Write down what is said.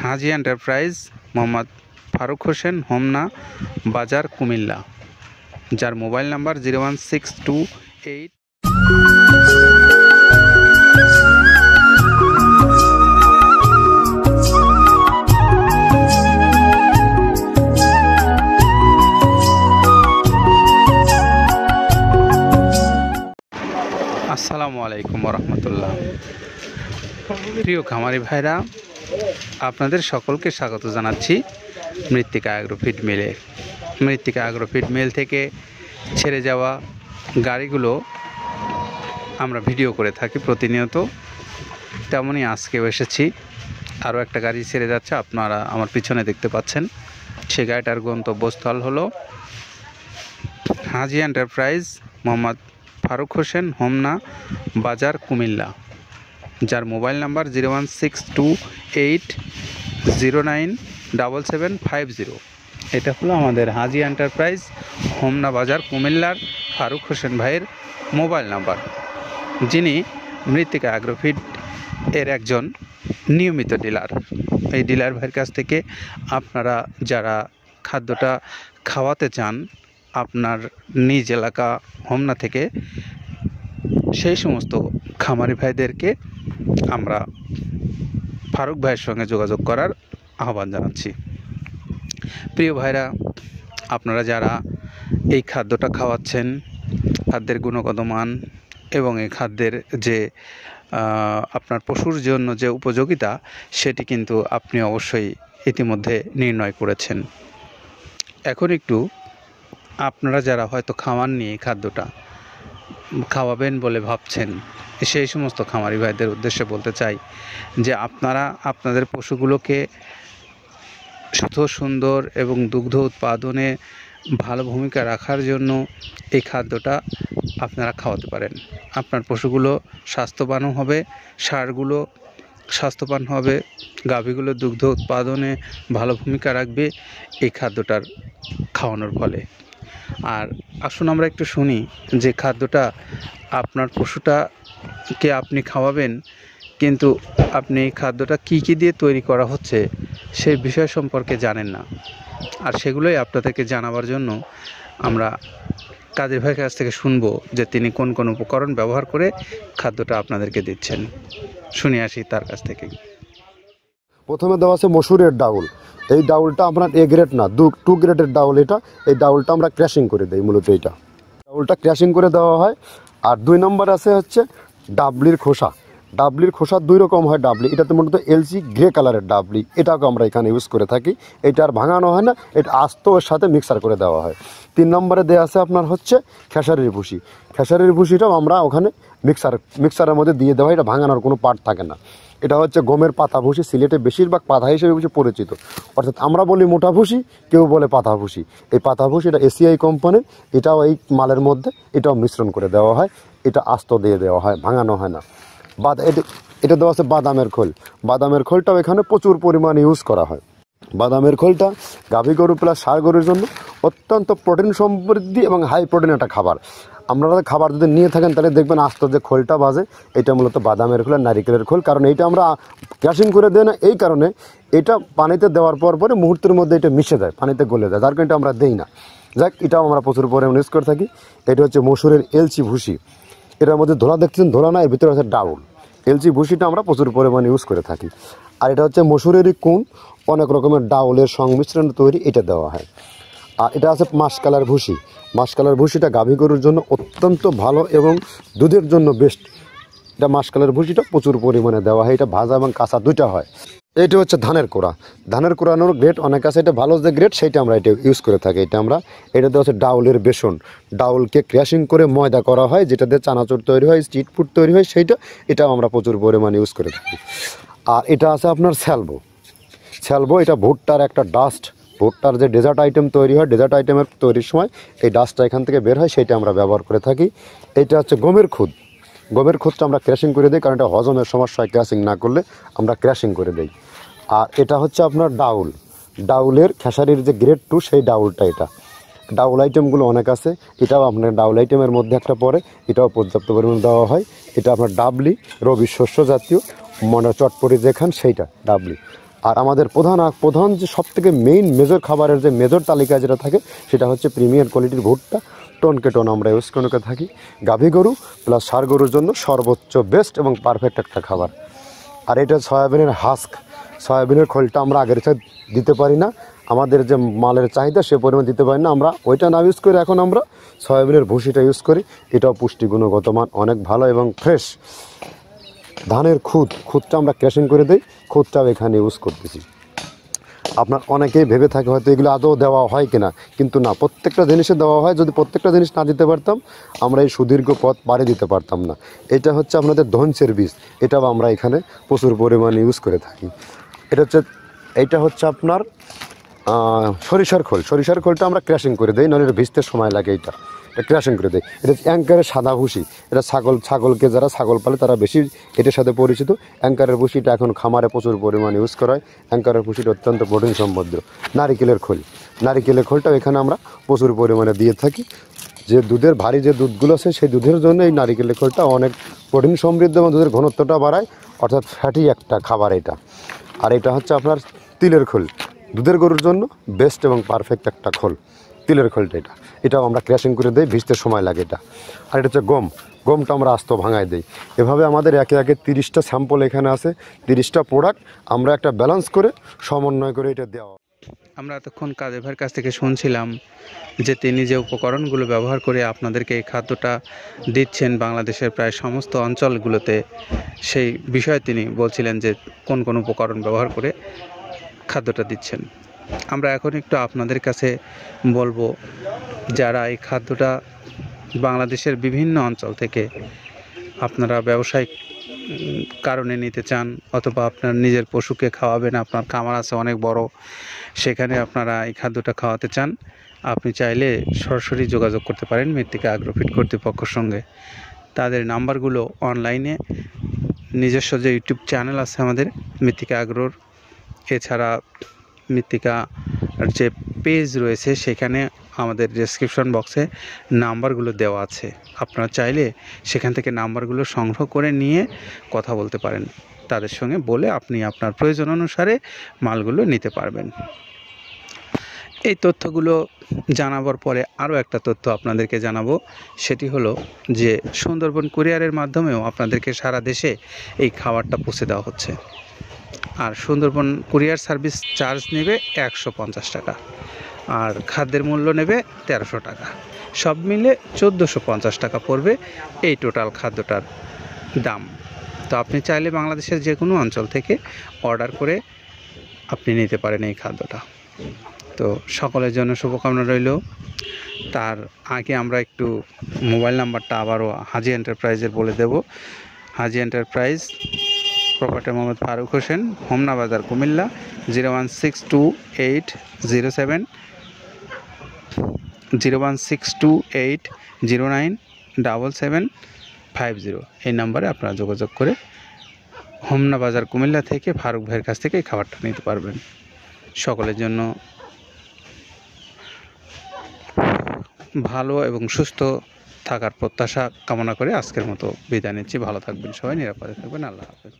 হাজি enterprise, Mohammad Faruk Hossain, Homna বাজার, কুমিল্লা, যার mobile number 01628। আসসালামু আলাইকুম রহমতুল্লাহ। প্রিয় খামারি ভাইরা, আপনাদের সকলকে স্বাগত জানাচ্ছি মৃত্তিকা অ্যাগ্রোফিড মিলে। মৃত্তিকা অ্যাগ্রোফিড মিল থেকে ছেড়ে যাওয়া গাড়িগুলো আমরা ভিডিও করে থাকি প্রতিনিয়ত, তেমনই আজকেও এসেছি। আরও একটা গাড়ি ছেড়ে যাচ্ছে, আপনারা আমার পিছনে দেখতে পাচ্ছেন। সে গাড়িটার গন্তব্যস্থল হলো হাজি এন্টারপ্রাইজ, মোহাম্মদ ফারুক হোসেন, হোমনা বাজার, কুমিল্লা, যার মোবাইল নাম্বার 01628097750। এটা হলো আমাদের হাজি এন্টারপ্রাইজ, হোমনা বাজার, কুমিল্লার ফারুক হোসেন ভাইয়ের মোবাইল নাম্বার, যিনি মৃত্তিকা অ্যাগ্রোফিড এর একজন নিয়মিত ডিলার। এই ডিলার ভাইয়ের কাছ থেকে আপনারা যারা খাদ্যটা খাওয়াতে চান আপনার নিজ এলাকা হোমনা থেকে, সেই সমস্ত খামারি ভাইদেরকে আমরা ফারুক ভাইয়ের সঙ্গে যোগাযোগ করার আহ্বান জানাচ্ছি। প্রিয় ভাইরা, আপনারা যারা এই খাদ্যটা খাওয়াচ্ছেন, খাদ্যের গুণগত মান এবং এই খাদ্যের যে আপনার পশুর জন্য যে উপযোগিতা, সেটি কিন্তু আপনি অবশ্যই ইতিমধ্যে নির্ণয় করেছেন। এখন একটু আপনারা যারা হয়তো খাওয়াননি, এই খাদ্যটা খাওয়াবেন বলে ভাবছেন, সেই সমস্ত খামারি ভাইদের উদ্দেশ্যে বলতে চাই যে আপনারা আপনাদের পশুগুলোকে সুস্থ, সুন্দর এবং দুগ্ধ উৎপাদনে ভালো ভূমিকা রাখার জন্য এই খাদ্যটা আপনারা খাওয়াতে পারেন। আপনার পশুগুলো স্বাস্থ্যবানও হবে, ষাঁড়গুলো স্বাস্থ্যবান হবে, গাভীগুলো দুগ্ধ উৎপাদনে ভালো ভূমিকা রাখবে এই খাদ্যটার খাওয়ানোর ফলে। আর আসুন আমরা একটু শুনি যে খাদ্যটা আপনার পশুটাকে আপনি খাওয়াবেন, কিন্তু আপনি এই খাদ্যটা কী কী দিয়ে তৈরি করা হচ্ছে সেই বিষয় সম্পর্কে জানেন না। আর সেগুলোই আপনাদেরকে জানাবার জন্য আমরা কাদের ভাইয়ের কাছ থেকে শুনবো যে তিনি কোন কোন উপকরণ ব্যবহার করে খাদ্যটা আপনাদেরকে দিচ্ছেন। শুনে আসি তার কাছ থেকে। প্রথমে দেওয়া আছে মসুরের ডাউল। এই ডাউলটা আপনার এ গ্রেড না, 2 গ্রেডের ডাউল এটা। এই ডাউলটা আমরা ক্র্যাশিং করে দিই, মূলত এইটা ডাউলটা ক্র্যাশিং করে দেওয়া হয়। আর 2 নম্বর আছে হচ্ছে ডাবলির খোসা। ডাবলির খোসা 2 রকম হয় ডাবলি, এটাতে মূলত এলসি গ্রে কালারের ডাবলি, এটাকে আমরা এখানে ইউজ করে থাকি। এটা আর ভাঙানো হয় না, এটা আস্ত ওর সাথে মিক্সার করে দেওয়া হয়। 3 নম্বরে দেওয়া আছে আপনার হচ্ছে খেসারির ভুসি। খেসারির ভুসিটাও আমরা ওখানে মিক্সারের মধ্যে দিয়ে দেওয়া হয়, এটা ভাঙানোর কোনো পার্ট থাকে না। এটা হচ্ছে গমের পাতা ভুসি, সিলেটে বেশিরভাগ পাতা হিসেবে পরিচিত। অর্থাৎ আমরা বলি মোটা ভুসি, কেউ বলে পাতা ভুসি। এই পাতা ভুসি এটা এসিআই কোম্পানির, এটাও এই মালের মধ্যে এটাও মিশ্রণ করে দেওয়া হয়, এটা আস্ত দিয়ে দেওয়া হয়, ভাঙানো হয় না। এটা দেওয়া আছে বাদামের খোল। বাদামের খোলটাও এখানে প্রচুর পরিমাণে ইউজ করা হয়। বাদামের খোলটা গাভী গরু প্লাস ষাঁড় গরুর জন্য অত্যন্ত প্রোটিন সমৃদ্ধি এবং হাই প্রোটিন একটা খাবার। আপনারা খাবার যদি নিয়ে থাকেন তাহলে দেখবেন আস্ত যে খোলটা বাজে, এটা মূলত বাদামের খোল আর নারিকেলের খোল। কারণ এইটা আমরা ক্র্যাশিং করে দেয় না, এই কারণে এটা পানিতে দেওয়ার পরে মুহূর্তের মধ্যে এটা মিশে যায়, পানিতে গলে যায়, যার কারণে এটা আমরা দেই না। যাক, এটাও আমরা প্রচুর পরিমাণে ইউজ করে থাকি। এটা হচ্ছে মসুরের এলচি ভুসি। এটার মধ্যে ধোলা দেখছেন, ধোলা না, এর ভিতরে আছে ডাউল। এলচি ভুসিটা আমরা প্রচুর পরিমাণে ইউজ করে থাকি। আর এটা হচ্ছে মসুরেরই কুন, অনেক রকমের ডাউলের সংমিশ্রণ তৈরি, এটা দেওয়া হয়। আর এটা আছে মাসকালার ভুসি। মাসকালার ভুসিটা গাভী গরুর জন্য অত্যন্ত ভালো এবং দুধের জন্য বেস্ট। এটা মাসকালার ভুসিটা প্রচুর পরিমাণে দেওয়া হয়, এটা ভাজা এবং কাঁচা দুইটা হয়। এটা হচ্ছে ধানের কোড়া। ধানের কোড়ানোর গ্রেড অনেক আছে, এটা ভালো যে গ্রেড সেইটা আমরা এটা ইউজ করে থাকি। এটা দেওয়া হচ্ছে ডাউলের বেসন। ডাউলকে ক্র্যাশিং করে ময়দা করা হয়, যেটা দিয়ে চানাচুর তৈরি হয়, স্ট্রিট ফুড তৈরি হয়, এটাও আমরা প্রচুর পরিমাণে ইউজ করে থাকি। আর এটা আছে আপনার স্যালবো। এটা ভুট্টার একটা ডাস্ট। ভুট্টার যে ডেজার্ট আইটেম তৈরি হয়, ডেজার্ট আইটেমের তৈরির সময় এই ডাস্টটা এখান থেকে বের হয়, সেইটা আমরা ব্যবহার করে থাকি। এটা হচ্ছে গমের খুদ। গমের খুদটা আমরা ক্র্যাশিং করে দিই, কারণ এটা হজমের সমস্যা হয়, ক্র্যাশিং না করলে আমরা ক্র্যাশিং করে দিই। আর এটা হচ্ছে আপনার ডাউলের খেসারির যে গ্রেড 2, সেই ডাউলটা। এটা ডাউল আইটেমগুলো অনেক আছে, এটাও আপনার ডাউল আইটেমের মধ্যে একটা পড়ে, এটাও পর্যাপ্ত পরিমাণ দেওয়া হয়। এটা আপনার ডাবলি, রবি শস্য জাতীয়, চটপটি যেখান সেইটা ডাবলি। আর আমাদের প্রধান যে সবথেকে মেইন মেজর খাবারের যে মেজর তালিকায় যেটা থাকে সেটা হচ্ছে প্রিমিয়ার কোয়ালিটির ভুট্টা টন আমরা ইউজ করে থাকি। গাভী গরু প্লাস ষাঁড় গরুর জন্য সর্বোচ্চ বেস্ট এবং পারফেক্ট একটা খাবার। আর এটা সয়াবিনের হাস্ক, সয়াবিনের খোলটা আমরা আগের সাথে দিতে পারি না, আমাদের যে মালের চাহিদা সে পরিমাণ দিতে পারি না, আমরা ওইটা না ইউজ করে এখন আমরা সয়াবিনের ভুসিটা ইউজ করি। এটাও পুষ্টি গুণগত মান অনেক ভালো এবং ফ্রেশ। ধানের খুদটা আমরা ক্যাশিং করে দিই, খুদটাও এখানে ইউজ করতেছি। আপনার অনেকেই ভেবে থাকে হয়তো এগুলো আদৌ দেওয়া হয় কিনা, কিন্তু না, প্রত্যেকটা জিনিসে দেওয়া হয়। যদি প্রত্যেকটা জিনিস না দিতে পারতাম আমরা এই সুদীর্ঘ পথ পাড়ি দিতে পারতাম না। এটা হচ্ছে আপনাদের ধনসের বীজ, এটাও আমরা এখানে প্রচুর পরিমাণে ইউজ করে থাকি। এইটা হচ্ছে আপনার সরিষার খোলটা আমরা ক্র্যাশিং করে দিই, নাহলে এটা ভিজতে সময় লাগে। এটা ক্র্যাশিং করে দেয়। এটা অ্যাঙ্কারের সাদা ভুসি, এটা ছাগলকে যারা ছাগল পালে তারা বেশি এটার সাথে পরিচিত। অ্যাঙ্কারের ভুসিটা এখন খামারে প্রচুর পরিমাণে ইউজ করা হয়। অ্যাঙ্কারের ভুসিটা অত্যন্ত প্রোটিন সমৃদ্ধ। নারিকেলের খোলটাও এখানে আমরা প্রচুর পরিমাণে দিয়ে থাকি। যে দুধের ভারী যে দুধগুলো আছে সেই দুধের জন্য এই নারিকেলের খোলটা অনেক প্রোটিন সমৃদ্ধ এবং দুধের ঘনত্বটা বাড়ায়, অর্থাৎ ফ্যাটি একটা খাবার এটা। আর এটা হচ্ছে আপনার তিলের খোল, দুধের গরুর জন্য বেস্ট এবং পারফেক্ট একটা খোল, তিলের খোলটা। এটাও আমরা ক্র্যাশিং করে দিই, ভিজতে সময় লাগে এটা। আর এটা হচ্ছে গমটা আমরা আস্ত ভাঙায় দিই। এভাবে আমাদের একে 30টা স্যাম্পল এখানে আছে, 30টা প্রোডাক্ট আমরা একটা ব্যালেন্স করে সমন্বয় করে এটা দেওয়া। আমরা এতক্ষণ কাজী ভাইয়ের কাছ থেকে শুনছিলাম যে তিনি যে উপকরণগুলো ব্যবহার করে আপনাদেরকে এই খাদ্যটা দিচ্ছেন বাংলাদেশের প্রায় সমস্ত অঞ্চলগুলোতে, সেই বিষয়ে তিনি বলছিলেন যে কোন কোন উপকরণ ব্যবহার করে খাদ্যটা দিচ্ছেন। আমরা এখন একটু আপনাদের কাছে বলবো, যারা এই খাদ্যটা বাংলাদেশের বিভিন্ন অঞ্চল থেকে আপনারা ব্যবসায়িক কারণে নিতে চান, অথবা আপনার নিজের পশুকে খাওয়াবেন, আপনার খামার আছে অনেক বড়, সেখানে আপনারা এই খাদ্যটা খাওয়াতে চান, আপনি চাইলে সরাসরি যোগাযোগ করতে পারেন মৃত্তিকা অ্যাগ্রোফিট কর্তৃপক্ষের সঙ্গে। তাদের নাম্বারগুলো অনলাইনে, নিজস্ব যে ইউটিউব চ্যানেল আছে আমাদের মৃত্তিকা অ্যাগ্রোর, এছাড়া মৃত্তিকার যে পেজ রয়েছে সেখানে আমাদের ডেসক্রিপশন বক্সে নাম্বারগুলো দেওয়া আছে। আপনারা চাইলে সেখান থেকে নাম্বারগুলো সংগ্রহ করে নিয়ে কথা বলতে পারেন, তাদের সঙ্গে বলে আপনি আপনার প্রয়োজন অনুসারে মালগুলো নিতে পারবেন। এই তথ্যগুলো জানাবার পরে আরও একটা তথ্য আপনাদেরকে জানাবো, সেটি হলো যে সুন্দরবন কুরিয়ারের মাধ্যমেও আপনাদেরকে সারা দেশে এই খাবারটা পৌঁছে দেওয়া হচ্ছে। আর সুন্দরবন কুরিয়ার সার্ভিস চার্জ নেবে 150 টাকা, আর খাদ্যের মূল্য নেবে 1300 টাকা, সব মিলে 1450 টাকা পড়বে এই টোটাল খাদ্যটার দাম। তো আপনি চাইলে বাংলাদেশের যে কোনো অঞ্চল থেকে অর্ডার করে আপনি নিতে পারেন এই খাদ্যটা। তো সকলের জন্য শুভকামনা রইল। তার আগে আমরা একটু মোবাইল নাম্বারটা আবারও হাজি এন্টারপ্রাইজের বলে দেব। হাজি এন্টারপ্রাইজ, প্রপার্টার মোহাম্মদ ফারুক হোসেন, হোমনা বাজার, কুমিল্লা, 01628097750। এই নাম্বারে আপনারা যোগাযোগ করে হোমনা বাজার কুমিল্লা থেকে ফারুক ভাইয়ের কাছ থেকে এই খাবারটা নিতে পারবেন। সকলের জন্য ভালো এবং সুস্থ থাকার প্রত্যাশা কামনা করে আজকের মতো বিদায় নিচ্ছি। ভালো থাকবেন সবাই, নিরাপদে থাকবেন। আল্লাহ হাফেজ।